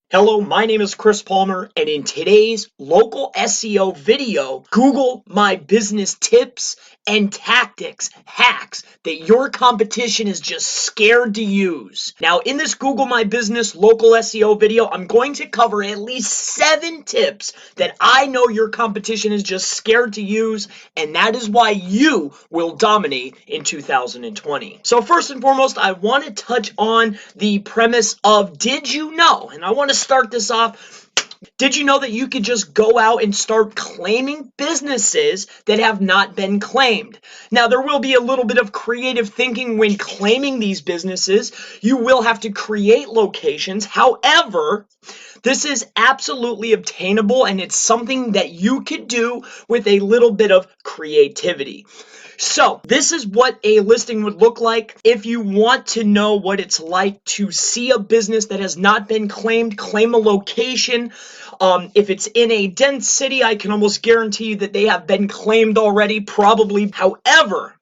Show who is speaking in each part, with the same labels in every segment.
Speaker 1: Hello, my name is Chris Palmer, and in today's local SEO video, Google My Business tips and tactics, hacks that your competition is just scared to use. Now, in this Google My Business local SEO video, I'm going to cover at least 7 tips that I know your competition is just scared to use, and that is why you will dominate in 2020. So first and foremost, I want to touch on the premise of did you know, and I want to start this off. Did you know that you could just go out and start claiming businesses that have not been claimed? Now, there will be a little bit of creative thinking when claiming these businesses. You will have to create locations. However, this is absolutely obtainable, and it's something that you could do with a little bit of creativity. So this is what a listing would look like. If you want to know what it's like to see a business that has not been claimed, claim a location. If it's in a dense city, I can almost guarantee that they have been claimed already, probably. However,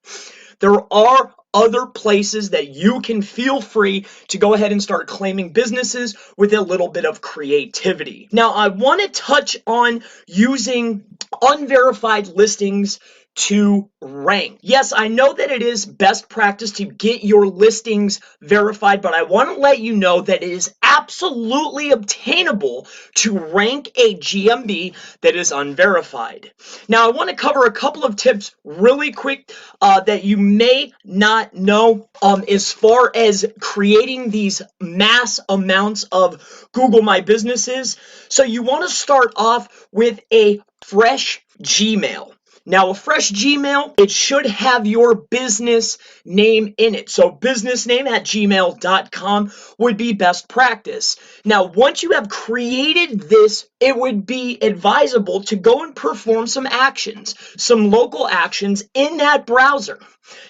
Speaker 1: there are other places that you can feel free to go ahead and start claiming businesses with a little bit of creativity. Now, I want to touch on using unverified listings to rank. Yes, I know that it is best practice to get your listings verified, but I want to let you know that it is absolutely obtainable to rank a GMB that is unverified. Now, I want to cover a couple of tips really quick that you may not know as far as creating these mass amounts of Google My Businesses. So you want to start off with a fresh Gmail. Now, a fresh Gmail, it should have your business name in it. So businessname@gmail.com would be best practice. Now, once you have created this, it would be advisable to go and perform some actions, some local actions in that browser.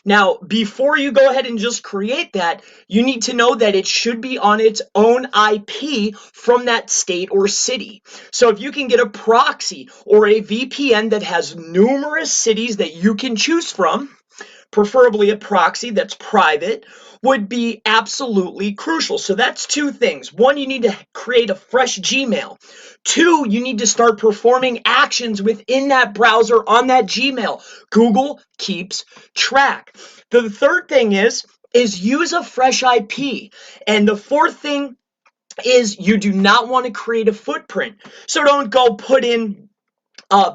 Speaker 1: Now, before you go ahead and just create that, you need to know that it should be on its own IP from that state or city. So if you can get a proxy or a VPN that has numerous cities that you can choose from, preferably a proxy that's private, would be absolutely crucial. So that's 2 things. 1, you need to create a fresh Gmail. 2, you need to start performing actions within that browser on that Gmail. Google keeps track. The third thing is use a fresh IP. And the fourth thing is you do not want to create a footprint. So don't go put in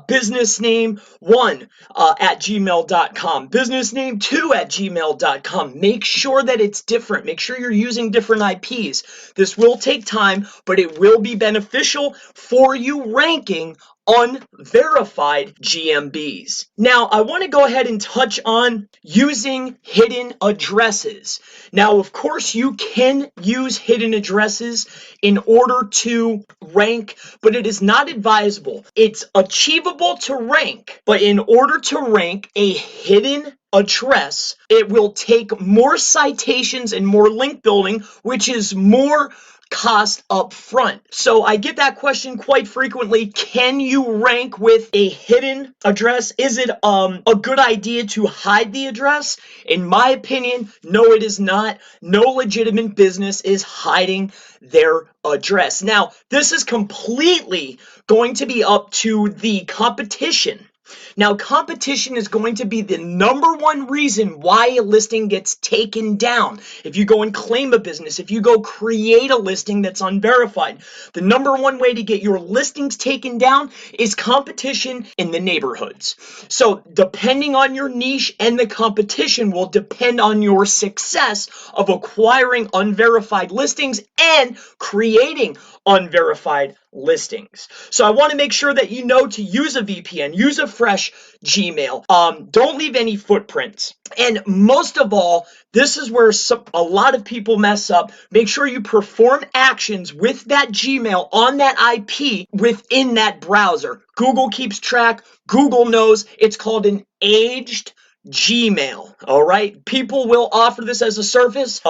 Speaker 1: business name 1 at gmail.com, business name 2 at gmail.com. Make sure that it's different. Make sure you're using different IPs. This will take time, but it will be beneficial for you ranking unverified GMBs. Now, I want to go ahead and touch on using hidden addresses. Now, of course, you can use hidden addresses in order to rank, but it is not advisable. It's achievable to rank, but in order to rank a hidden address, it will take more citations and more link building, which is more cost up front. So I get that question quite frequently. Can you rank with a hidden address? Is it a good idea to hide the address? In my opinion, no, it is not. No legitimate business is hiding their address. Now, this is completely going to be up to the competition. Now, competition is going to be the number one reason why a listing gets taken down. If you go and claim a business, if you go create a listing that's unverified, the number one way to get your listings taken down is competition in the neighborhoods. So depending on your niche and the competition will depend on your success of acquiring unverified listings and creating unverified listings. So I want to make sure that you know to use a VPN, use a fresh Gmail. Don't leave any footprints. And most of all, this is where a lot of people mess up. Make sure you perform actions with that Gmail on that IP within that browser. Google keeps track. Google knows. It's called an aged Gmail. All right. People will offer this as a service,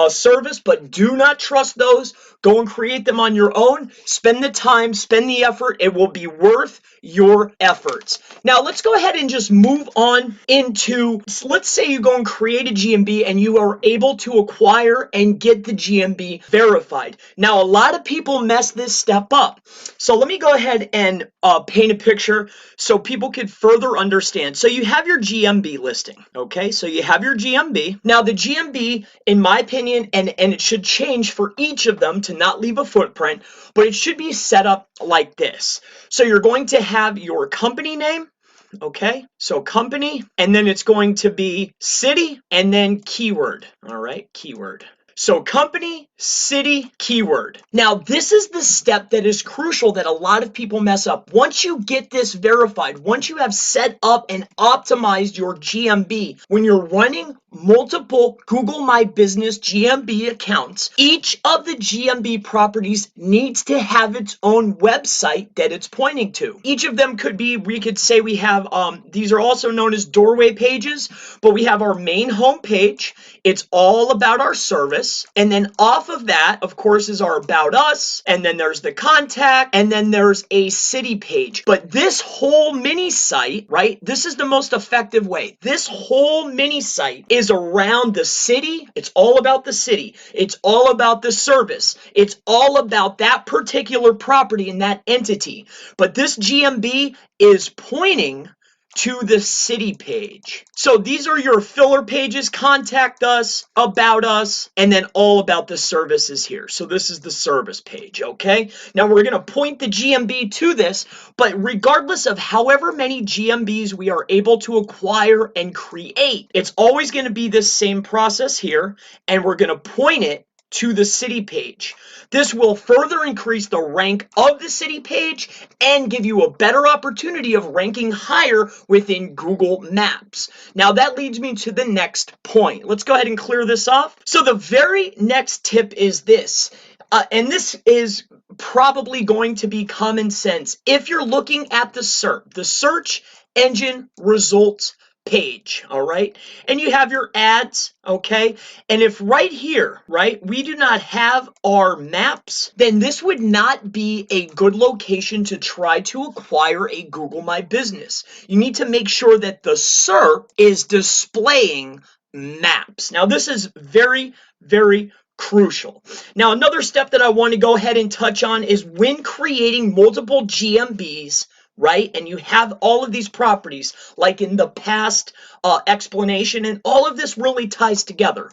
Speaker 1: but do not trust those. Go and create them on your own. Spend the time, spend the effort. It will be worth your efforts. Now, let's go ahead and just move on into, let's say you go and create a GMB and you are able to acquire and get the GMB verified. Now, a lot of people mess this step up. So let me go ahead and paint a picture so people can further understand. So you have your GMB listing, okay? So you have your GMB. Now, the GMB, in my opinion, and it should change for each of them to not leave a footprint, but it should be set up like this. So you're going to have your company name, okay? So company, and then it's going to be city, and then keyword, all right? Keyword. So company, city, keyword. Now, this is the step that is crucial that a lot of people mess up. Once you get this verified, once you have set up and optimized your GMB, when you're running multiple Google My Business GMB accounts, each of the GMB properties needs to have its own website that it's pointing to. Each of them could be, we could say we have, these are also known as doorway pages, but we have our main home page. It's all about our service. And then off of that, of course, is our about us. And then there's the contact. And then there's a city page. But this whole mini site, right? This is the most effective way. This whole mini site is around the city. It's all about the city. It's all about the service. It's all about that particular property and that entity. But this GMB is pointing to the city page. So these are your filler pages: contact us, about us, and then all about the services here. So this is the service page, okay? Now we're going to point the GMB to this, but regardless of however many GMBs we are able to acquire and create, it's always going to be this same process here, and we're going to point it to the city page. This will further increase the rank of the city page and give you a better opportunity of ranking higher within Google Maps. Now that leads me to the next point. Let's go ahead and clear this off. So the very next tip is this, and this is probably going to be common sense. If you're looking at the search engine results page, all right, and you have your ads, okay, and if right here, right, we do not have our maps, then this would not be a good location to try to acquire a Google My Business. You need to make sure that the SERP is displaying maps. Now this is very, very crucial. Now another step that I want to go ahead and touch on is when creating multiple GMBs, right? And you have all of these properties like in the past explanation, and all of this really ties together.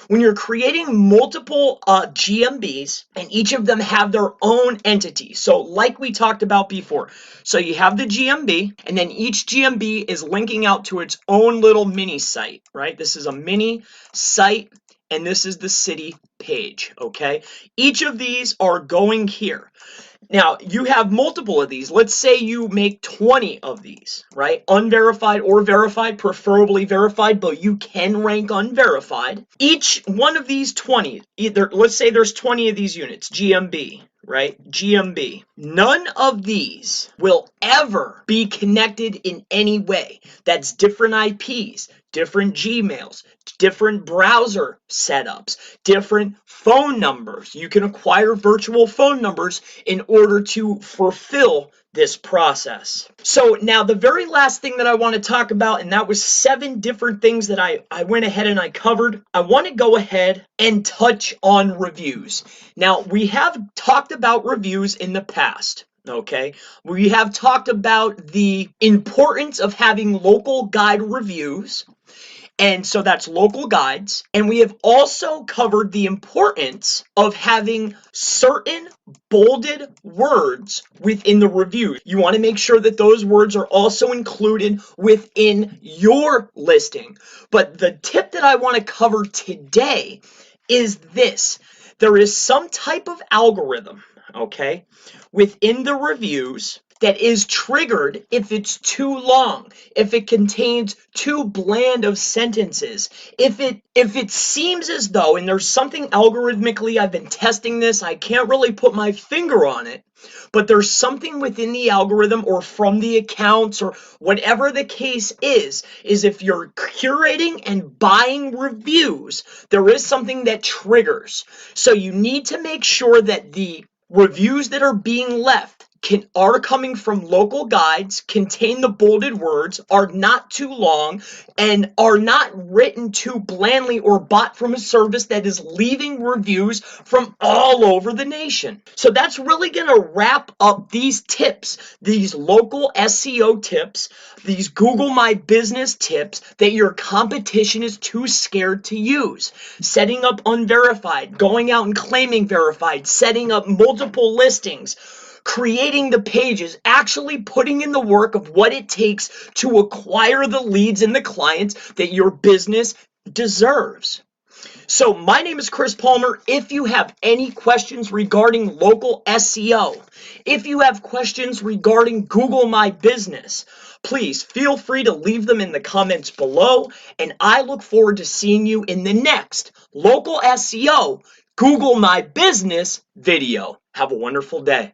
Speaker 1: When you're creating multiple GMBs and each of them have their own entity, so like we talked about before, so you have the GMB and then each GMB is linking out to its own little mini site, right? This is a mini site and this is the city page, okay? Each of these are going here. Now, you have multiple of these. Let's say you make 20 of these, right? Unverified or verified, preferably verified, but you can rank unverified. Each one of these 20, either, let's say there's 20 of these units, GMB, right? GMB. None of these will ever be connected in any way. That's different IPs, different Gmails, different browser setups, different phone numbers. You can acquire virtual phone numbers in order to fulfill this process. So now the very last thing that I want to talk about, and that was 7 different things that I went ahead and I covered. I want to go ahead and touch on reviews. Now we have talked about reviews in the past. Okay, we have talked about the importance of having local guide reviews. And so that's local guides. And we have also covered the importance of having certain bolded words within the review. You want to make sure that those words are also included within your listing. But the tip that I want to cover today is this. There is some type of algorithm, okay, within the reviews that is triggered if it's too long, if it contains too bland of sentences, if it seems as though, and there's something algorithmically, I've been testing this, I can't really put my finger on it, but there's something within the algorithm or from the accounts or whatever the case is if you're curating and buying reviews, there is something that triggers. So you need to make sure that the reviews that are being left are coming from local guides, contain the bolded words, are not too long, and are not written too blandly or bought from a service that is leaving reviews from all over the nation. So that's really going to wrap up these tips, these local SEO tips, these Google My Business tips that your competition is too scared to use. Setting up unverified, going out and claiming verified, setting up multiple listings, creating the pages, actually putting in the work of what it takes to acquire the leads and the clients that your business deserves. So my name is Chris Palmer. If you have any questions regarding local SEO, if you have questions regarding Google My Business, please feel free to leave them in the comments below, and I look forward to seeing you in the next local SEO Google My Business video. Have a wonderful day.